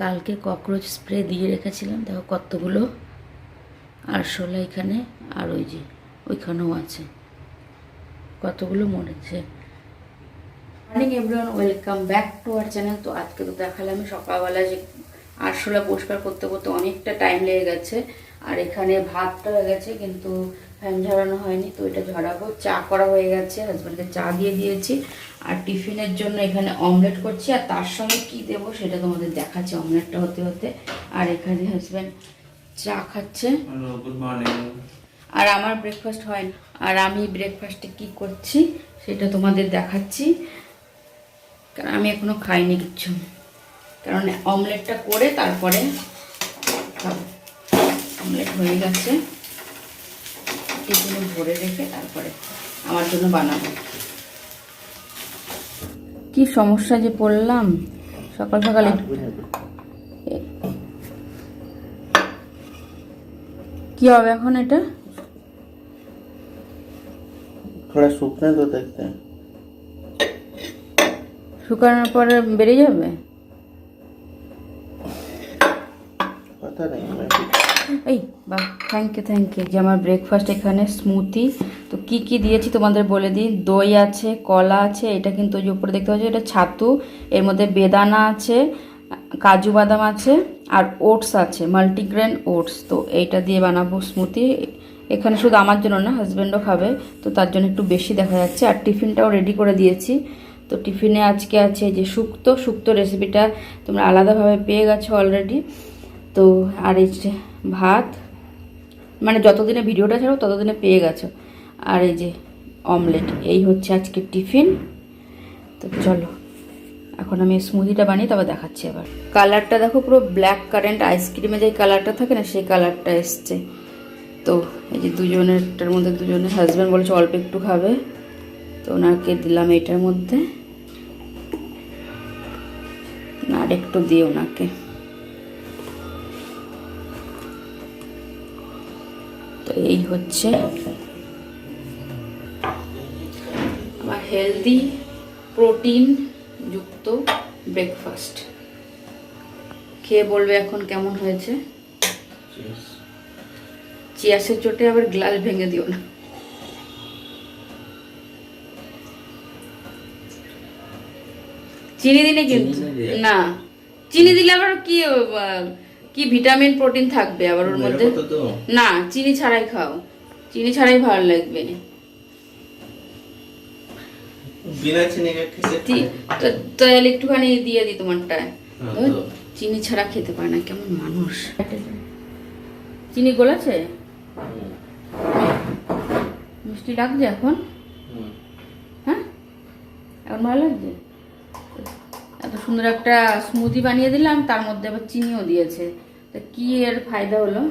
কালকে cockroach spray দিয়ে রেখেছিলাম, দেখো কতগুলো আরশোলা এখানে, আর ওই যে ওইখানেও আছে, কতগুলো মরেছে। Morning everyone, welcome back to our channel. তো আজকে তো দেখালাম আমি সকালবেলা যে আরশোলা পরিষ্কার করতে করতে অনেকটা টাইম লেগে গেছে, আর এখানে ভাতটা হয়ে গেছে কিন্তু ফ্যান ঝরানো হয়নি, তো এটা ঝরাবো। চা করা হয়ে গেছে, হাজব্যান্ডকে চা দিয়ে দিয়েছি, আর টিফিনের জন্য এখানে অমলেট করছি, আর তার সঙ্গে কি দেবো সেটা তোমাদের দেখাচ্ছি অমলেটটা হতে হতে। আর এখানে হাজব্যান্ড চা খাচ্ছে, গুড মর্নিং। আর আমার ব্রেকফাস্ট হয় না, আর আমি ব্রেকফাস্টে কি করছি সেটা তোমাদের দেখাচ্ছি, কারণ আমি এখনো খাইনি কিচ্ছু, কারণ অমলেটটা করে তারপরে খাবো। অমলেট হয়ে গেছে, টিফিনে ভরে রেখে তারপরে আমার জন্য বানাবো। কি সমস্যা যে পড়লাম সকাল সকালে। কি হবে এখন এটা? थोड़ा सूखने दो, देखते हैं। শুকানোর পরে বেরিয়ে যাবে। पता नहीं मैं এই বা থ্যাংক ইউ যে আমার ব্রেকফাস্ট এখানে স্মুদি। তো কি কি দিয়েছি তোমাদের বলে দিই। দই আছে, কলা আছে, এটা কিন্তু ওই যে উপরে দেখতে পাচ্ছ এটা ছাতু, এর মধ্যে বেদানা আছে, কাজু বাদাম আছে, আর ওটস আছে, মাল্টিগ্রেন ওটস। তো এইটা দিয়ে বানাবো স্মুদি। এখানে শুধু আমার জন্য না, হাজব্যান্ডও খাবে, তো তার জন্য একটু বেশি দেখা যাচ্ছে। আর টিফিনটাও রেডি করে দিয়েছি। তো টিফিনে আজকে আছে যে শুক্তো রেসিপিটা তোমরা আলাদাভাবে পেয়ে গেছো অলরেডি। তো আর এই যে ভাত, মানে যতদিনে ভিডিওটা ছাড়ো ততদিনে পেয়ে গেছো। আর এই যে অমলেট, এই হচ্ছে আজকে টিফিন। তো চলো এখন আমি স্মুদিটা বানিয়ে তবে দেখাচ্ছি। আবার কালারটা দেখো, পুরো ব্ল্যাক কারেন্ট আইসক্রিমে যে কালারটা থাকে না সেই কালারটা এসছে। তো এই যে দুজনেরটার মধ্যে দুজনের হাজব্যান্ড বলেছে অল্প একটু খাবে, তো ওনাকে দিলাম এটার মধ্যে, আর একটু দিয়ে ওনাকে। তো এই হচ্ছে আমার হেলদি প্রোটিন যুক্ত ব্রেকফাস্ট। খেয়ে বলবে এখন কেমন হয়েছে। চিয়াসের চোটে আবার গ্লাস ভেঙে দিও না। চিনি দিলে কিন্তু না, চিনি দিলে আবার কি কি ভিটামিন প্রোটিন থাকবে আবার ওর মধ্যে। না, চিনি ছাড়াই খাও, চিনি ছাড়াই ভালো লাগবে। बिना चीनी का कैसे তো তাহলে একটুখানি দিয়ে দিই তোমারটায়। চিনি ছাড়া খেতে পারে না, কেমন মানুষ। চিনি গলেছে, মিষ্টি লাগছে এখন। হ্যাঁ, এখন ভালো লাগছে। এত সুন্দর একটা স্মুদি বানিয়ে দিলাম, তার মধ্যে আবার চিনিও দিয়েছে। তা কি এর ফায়দা হলো?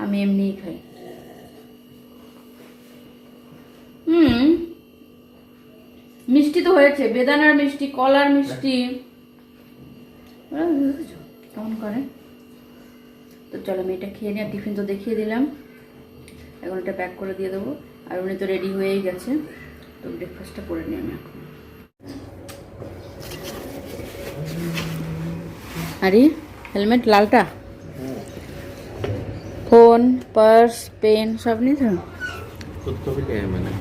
আমি এমনিই খাই। মিষ্টি তো হয়েছে, বেদানার মিষ্টি, কলার মিষ্টি, কেমন করে। তো চলো আমি এটা খেয়ে নিয়ে, টিফিন তো দেখিয়ে দিলাম, এখন এটা প্যাক করে দিয়ে দেবো। আর উনি তো রেডি হয়েই গেছে, তো ব্রেকফাস্টটা করে নিই আমি এখন। আরে হেলমেট লালটা, ফোন, পার্স, পেন সব নিয়ে তো। खुद को भी लिया मैंने।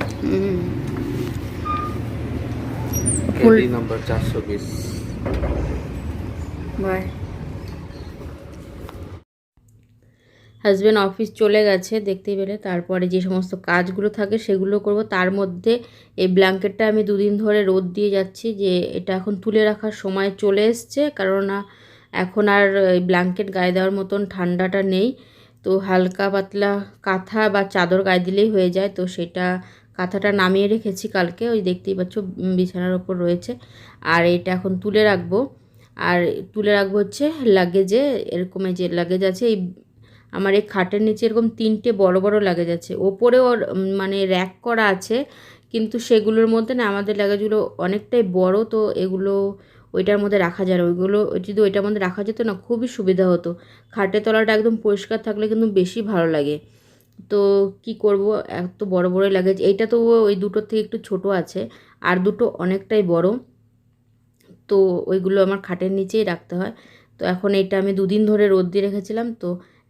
ফুল नंबर 420। বাই। হাজব্যান্ড অফিস চলে গেছে দেখতেই পেলে, তারপরে যে সমস্ত কাজগুলো থাকে সেগুলো করব। তার মধ্যে এই ব্ল্যাঙ্কেটটা আমি দুদিন ধরে রোদ দিয়ে যাচ্ছি, যে এটা এখন তুলে রাখার সময় চলে এসছে, কারণ এখন আর ব্ল্যাঙ্কেট গায়ে দেওয়ার মতন ঠান্ডাটা নেই। তো হালকা পাতলা কাঁথা বা চাদর গায়ে দিলেই হয়ে যায়। তো সেটা কাঁথাটা নামিয়ে রেখেছি কালকে, ওই দেখতেই পাচ্ছ বিছানার ওপর রয়েছে। আর এটা এখন তুলে রাখবো, আর তুলে রাখবো হচ্ছে লাগেজে। এরকম যে লাগেজ আছে, এই আমার এই খাটের নিচে এরকম 3টে বড় বড় লাগেজ আছে। ওপরে ওর মানে র্যাক করা আছে, কিন্তু সেগুলোর মধ্যে না আমাদের লাগেজগুলো অনেকটাই বড়, তো এগুলো ওইটার মধ্যে রাখা যায় না। ওইগুলো যদি ওইটার মধ্যে রাখা যেত না, খুবই সুবিধা হতো। খাটের তলাটা একদম পরিষ্কার থাকলে কিন্তু বেশি ভালো লাগে। তো কি করব, এত বড় বড় লাগেজ। এইটা তো ওই দুটোর থেকে একটু ছোট আছে, আর দুটো অনেকটাই বড়। তো ওইগুলো আমার খাটের নিচেই রাখতে হয়। তো এখন এটা আমি 2 দিন ধরে রোদ দিয়ে রেখেছিলাম, তো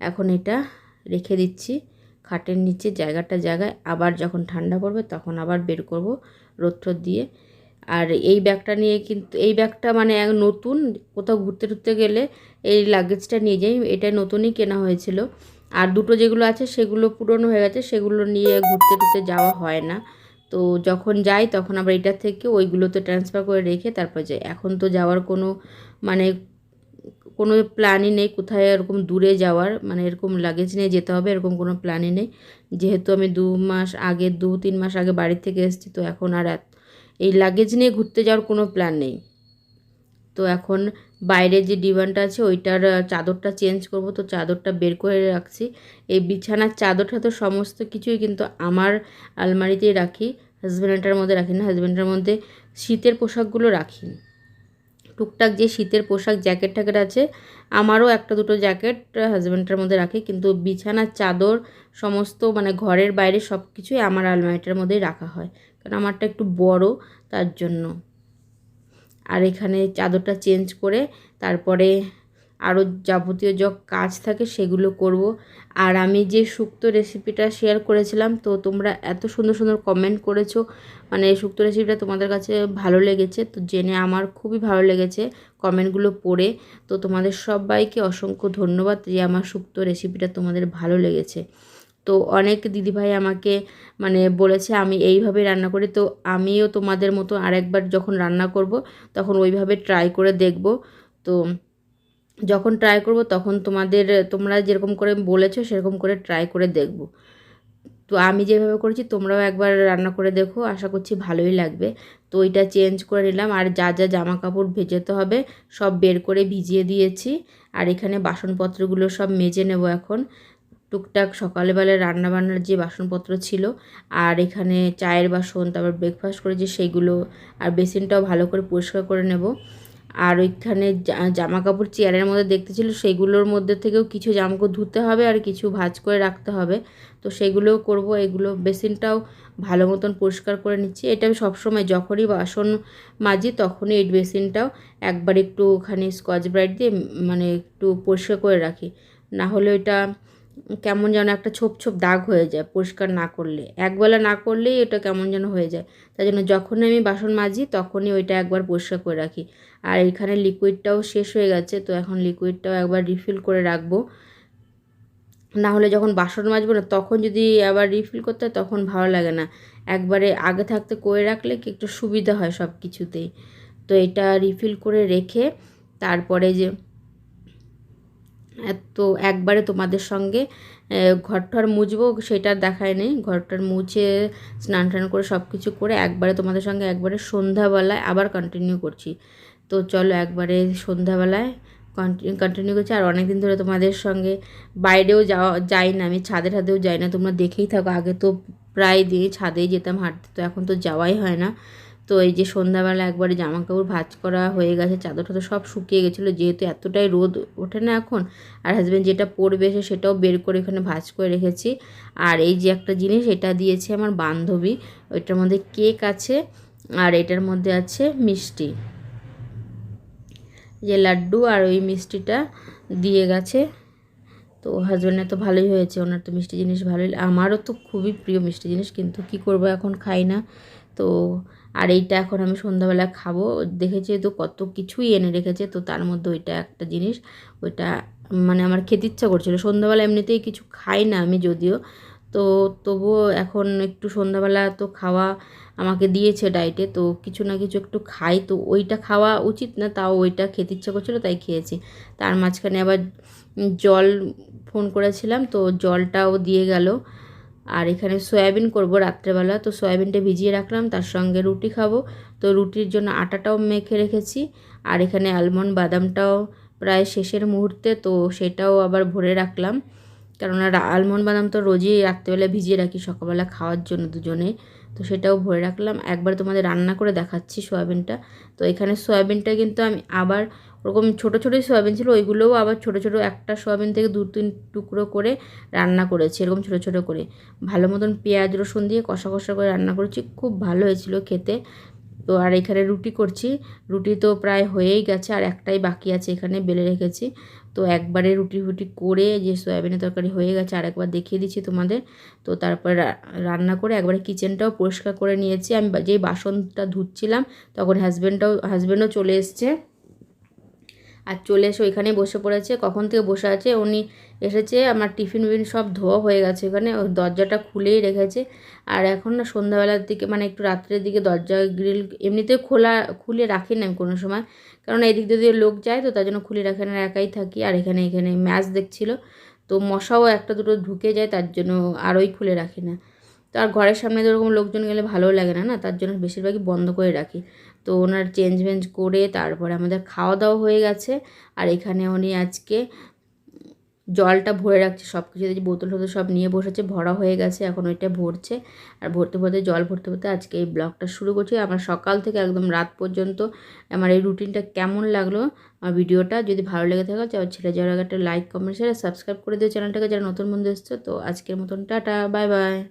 এখন এটা রেখে দিচ্ছি খাটের নিচে জায়গায়। আবার যখন ঠান্ডা পড়বে তখন আবার বের করব রোদ টোদ দিয়ে। আর এই ব্যাগটা নিয়ে কিন্তু, এই ব্যাগটা মানে এক নতুন, কোথাও ঘুরতে টুরতে গেলে এই লাগেজটা নিয়ে যাই, এটা নতুনই কেনা হয়েছিল। আর দুটো যেগুলো আছে সেগুলো পুরনো হয়ে গেছে, সেগুলো নিয়ে ঘুরতে টুরতে যাওয়া হয় না। তো যখন যাই তখন আবার এটার থেকে ওইগুলোতে ট্রান্সফার করে রেখে তারপর যাই। এখন তো যাওয়ার কোনো মানে কোনো প্ল্যানই নেই কোথায় এরকম দূরে যাওয়ার, মানে এরকম লাগেজ নিয়ে যেতে হবে এরকম কোনো প্ল্যানই নেই। যেহেতু আমি 2-3 মাস আগে বাড়ি থেকে এসেছি, তো এখন আর এই লাগেজ নিয়ে ঘুরতে যাওয়ার কোনো প্ল্যান নেই। তো এখন বাইরে যে ডিভানটা আছে ওইটার চাদরটা চেঞ্জ করব, তো চাদরটা বের করে রাখছি। এই বিছানার চাদরটা তো সমস্ত কিছুই কিন্তু আমার আলমারিতেই রাখি, হাজব্যান্ডটার মধ্যে রাখি না। হাজব্যান্ডের মধ্যে শীতের পোশাকগুলো রাখি, টুকটাক যে শীতের পোশাক জ্যাকেট ট্যাকেট আছে, আমারও একটা দুটো জ্যাকেট হাজব্যান্ডটার মধ্যে রাখি, কিন্তু বিছানার চাদর সমস্ত মানে ঘরের বাইরে সব কিছুই আমার আলমারিটার মধ্যেই রাখা হয়, কারণ আমারটা একটু বড় তার জন্য। আর এখানে চাদরটা চেঞ্জ করে তারপরে আরও যাবতীয় যা কাজ থাকে সেগুলো করব। আর আমি যে শুক্তো রেসিপিটা শেয়ার করেছিলাম, তো তোমরা এত সুন্দর সুন্দর কমেন্ট করেছো, মানে শুক্তো রেসিপিটা তোমাদের কাছে ভালো লেগেছে, তো জেনে আমার খুবই ভালো লেগেছে কমেন্টগুলো পড়ে। তো তোমাদের সবাইকে অসংখ্য ধন্যবাদ যে আমার শুক্তো রেসিপিটা তোমাদের ভালো লেগেছে। তো অনেক দিদিভাই আমাকে মানে বলেছে আমি এইভাবে রান্না করি, তো আমিও তোমাদের মতো আরেকবার যখন রান্না করব তখন ওইভাবে ট্রাই করে দেখব। তো যখন ট্রাই করব তখন তোমরা যেরকম করে বলেছো সেরকম করে ট্রাই করে দেখব। তো আমি যেভাবে করেছি তোমরাও একবার রান্না করে দেখো, আশা করছি ভালোই লাগবে। তো ওইটা চেঞ্জ করে নিলাম, আর যা যা জামা কাপড় ভেজাতে হবে সব বের করে ভিজিয়ে দিয়েছি। আর এখানে বাসনপত্রগুলো সব মেজে নেব এখন, টুকটাক সকালবেলায় রান্নাবান্নার যে বাসনপত্র ছিল, আর এখানে চায়ের বাসন, তারপর ব্রেকফাস্ট করেছি সেইগুলো, আর বেসিনটাও ভালো করে পরিষ্কার করে নেব। আর ওইখানে জামা কাপড় চেয়ারের মধ্যে দেখতে ছিল, সেইগুলোর মধ্যে থেকেও কিছু জামাকাপড় ধুতে হবে আর কিছু ভাঁজ করে রাখতে হবে, তো সেগুলোও করব। এগুলো বেসিনটাও ভালো মতন পরিষ্কার করে নিচ্ছি। এটা আমি সবসময় যখনই বাসন মাজি তখনই এই বেসিনটাও একবার একটুখানি স্কচ ব্রাইট দিয়ে মানে একটু পরিষ্কার করে রাখি, না হলে ওইটা কেমন যেন একটা ছোপ ছোপ দাগ হয়ে যায় পরিষ্কার না করলে, একবেলা না করলেই এটা কেমন যেন হয়ে যায়। তাই জন্য যখনই আমি বাসন মাজি তখনই ওইটা একবার পরিষ্কার করে রাখি। আর এখানে লিকুইডটাও শেষ হয়ে গেছে, তো এখন লিকুইডটাও একবার রিফিল করে রাখবো, না হলে যখন বাসন মাজবো না তখন যদি আবার রিফিল করতে হয় তখন ভালো লাগে না। একবারে আগে থাকতে করে রাখলে কি একটু সুবিধা হয় সব কিছুতেই। তো এটা রিফিল করে রেখে তারপরে যে তো একবারে তোমাদের সঙ্গে ঘরটার মুছবো সেটা দেখায় নেই, ঘরটার মুছে স্নান টান করে সব কিছু করে একবারে তোমাদের সঙ্গে একবারে সন্ধ্যাবেলায় আবার কন্টিনিউ করছি। তো চলো একবারে সন্ধ্যাবেলায় কন্টিনিউ করছি। আর অনেক দিন ধরে তোমাদের সঙ্গে বাইরেও যাই না, আমি ছাদেও যাই না, তোমরা দেখেই থাকো। আগে তো প্রায় দিনই ছাদেই যেতাম হাঁটতে, তো এখন তো যাওয়াই হয় না। তো এই যে সন্ধ্যাবেলা একবারে জামা কাপড় ভাঁজ করা হয়ে গেছে, চাদর টাদর সব শুকিয়ে গেছিলো, যেহেতু এতটাই রোদ ওঠে না এখন। আর হাজব্যান্ড যেটা পরবে সেটাও বের করে এখানে ভাঁজ করে রেখেছি। আর এই যে একটা জিনিস এটা দিয়েছে আমার বান্ধবী, ওইটার মধ্যে কেক আছে আর এটার মধ্যে আছে মিষ্টি, যে লাড্ডু আর ওই মিষ্টিটা দিয়ে গেছে। তো হাজব্যান্ডের তো ভালোই হয়েছে, ওনার তো মিষ্টি জিনিস ভালোই, আমারও তো খুবই প্রিয় মিষ্টি জিনিস, কিন্তু কি করব এখন খাই না। তো আর এইটা এখন আমি সন্ধ্যাবেলা খাবো, দেখেছি তো কত কিছুই এনে রেখেছে, তো তার মধ্যে ওইটা একটা জিনিস, ওইটা মানে আমার খেতে ইচ্ছা করছিলো। সন্ধ্যাবেলা এমনিতেই কিছু খাই না আমি যদিও, তো তবুও এখন একটু সন্ধ্যাবেলা তো খাওয়া আমাকে দিয়েছে ডায়েটে, তো কিছু না কিছু একটু খাই, তো ওইটা খাওয়া উচিত না, তাও ওইটা খেতে ইচ্ছা করছিলো তাই খেয়েছি। তার মাঝখানে আবার জল ফোন করেছিলাম, তো জলটাও দিয়ে গেল। আর এখানে সয়াবিন করব রাত্রেবেলা, তো সয়াবিনটা ভিজিয়ে রাখলাম, তার সঙ্গে রুটি খাবো, তো রুটির জন্য আটাটাও মেখে রেখেছি। আর এখানে আলমন্ড বাদামটাও প্রায় শেষের মুহূর্তে, তো সেটাও আবার ভরে রাখলাম, কেননা আলমন্ড বাদাম তো রোজই রাত্রেবেলা ভিজিয়ে রাখি সকালবেলা খাওয়ার জন্য দুজনে, তো সেটাও ভরে রাখলাম। একবার তোমাদের রান্না করে দেখাচ্ছি সয়াবিনটা। তো এখানে সয়াবিনটা কিন্তু আমি আবার ওরকম ছোটো ছোটোই সয়াবিন ছিল, ওইগুলোও আবার ছোটো ছোটো একটা সয়াবিন থেকে 2-3 টুকরো করে রান্না করেছি, এরকম ছোটো ছোটো করে ভালো মতন পেঁয়াজ রসুন দিয়ে কষা কষা করে রান্না করেছি, খুব ভালো হয়েছিল খেতে। তো আর এখানে রুটি করছি, রুটি তো প্রায় হয়েই গেছে, আর একটাই বাকি আছে এখানে বেলে রেখেছি। তো একবারে রুটি ফুটি করে যে সয়াবিনের তরকারি হয়ে গেছে, আর একবার দেখিয়ে দিচ্ছি তোমাদের। তো তারপর রান্না করে একবারে কিচেনটাও পরিষ্কার করে নিয়েছি। আমি যেই বাসনটা ধুচ্ছিলাম তখন হাজব্যান্ডও চলে এসছে, আর চলে এসে ওইখানেই বসে পড়েছে। কখন থেকে বসে আছে, উনি এসেছে, আমার টিফিন উইফিন সব ধোয়া হয়ে গেছে ওখানে, ওই দরজাটা খুলেই রেখেছে। আর এখন না সন্ধ্যাবেলার দিকে মানে একটু রাত্রের দিকে দরজা গ্রিল এমনিতেও খুলে রাখি না আমি কোনো সময়, কারণ এদিক দিয়ে লোক যায় তো তার জন্য খুলে রাখি না, একাই থাকি। আর এখানে ম্যাচ দেখছিল, তো মশাও একটা দুটো ঢুকে যায়, তার জন্য আরোই খুলে রাখি না। তো আর ঘরের সামনে যেরকম লোকজন গেলে ভালোও লাগে না, তার জন্য বেশিরভাগই বন্ধ করে রাখি। তো ওনার চেঞ্জ করে তারপরে আমাদের খাওয়া দাওয়া হয়ে গেছে। আর এখানে উনি আজকে জলটা ভরে রাখছে, সব কিছু বোতল টোতল সব নিয়ে বসেছে, ভরা হয়ে গেছে, এখন ওইটা ভরছে। আর জল ভরতে আজকে এই ব্লগটা শুরু করছি। আমার সকাল থেকে একদম রাত পর্যন্ত আমার এই রুটিনটা কেমন লাগলো, আমার ভিডিওটা যদি ভালো লেগে থাকে ছেড়ে যাওয়ার আগে একটা লাইক কমেন্ট শেয়ার সাবস্ক্রাইব করে দিও চ্যানেলটাকে, যারা নতুন বন্ধু এসছো। তো আজকের মতন টাটা, বাই বাই।